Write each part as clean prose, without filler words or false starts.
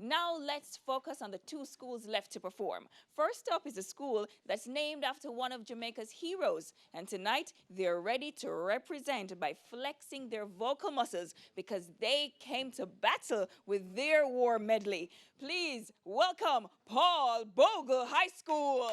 Now let's focus on the two schools left to perform. First up is a school that's named after one of Jamaica's heroes. And tonight, they're ready to represent by flexing their vocal muscles because they came to battle with their war medley. Please welcome Paul Bogle High School.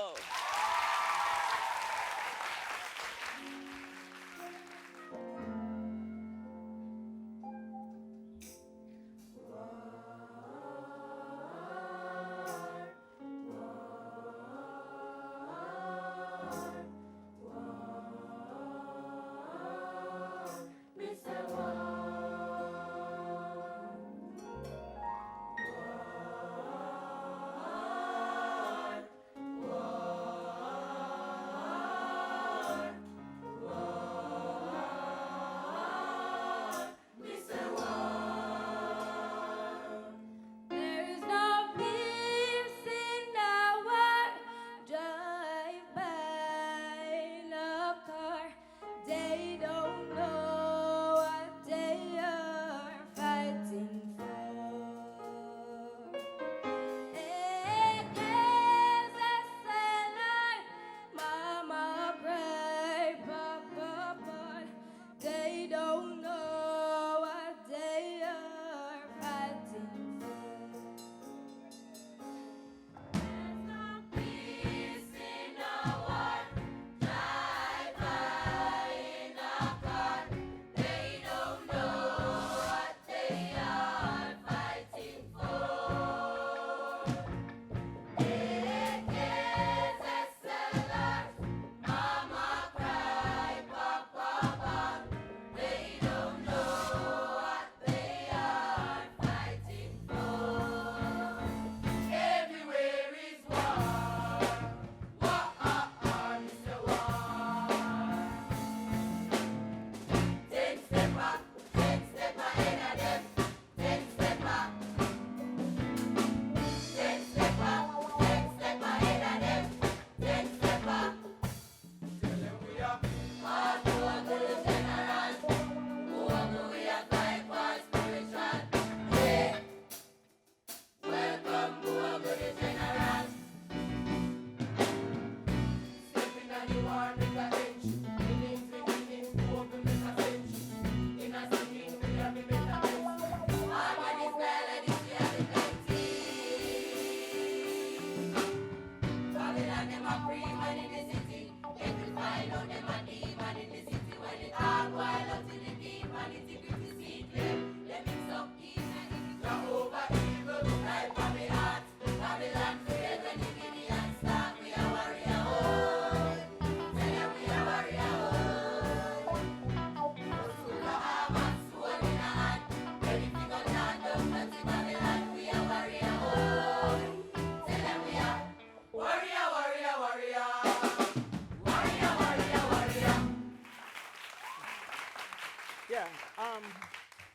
Yeah,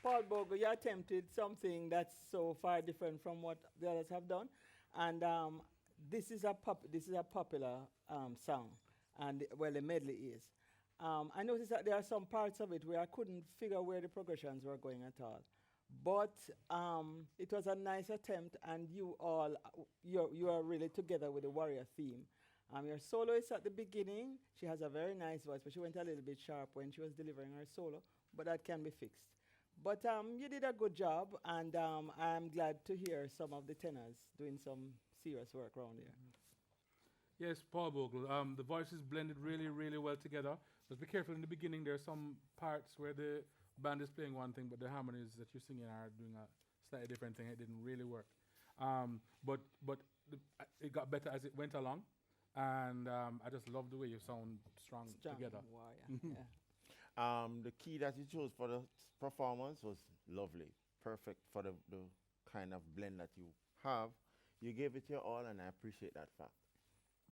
Paul Bogle, you attempted something that's so far different from what the others have done, and this is a popular song, and well, the medley is. I noticed that there are some parts of it where I couldn't figure where the progressions were going at all, but it was a nice attempt, and you are really together with the warrior theme. Your soloist at the beginning, she has a very nice voice, but she went a little bit sharp when she was delivering her solo, but that can be fixed. But you did a good job, and I'm glad to hear some of the tenors doing some serious work around here. Yes, Paul Bogle. The voices blended really, really well together. Just be careful in the beginning. There are some parts where the band is playing one thing, but the harmonies that you're singing are doing a slightly different thing. It didn't really work. But it got better as it went along, and I just love the way you sound strong together. Warrior. Yeah. The key that you chose for the performance was lovely, perfect for the kind of blend that you have. You gave it your all, and I appreciate that fact.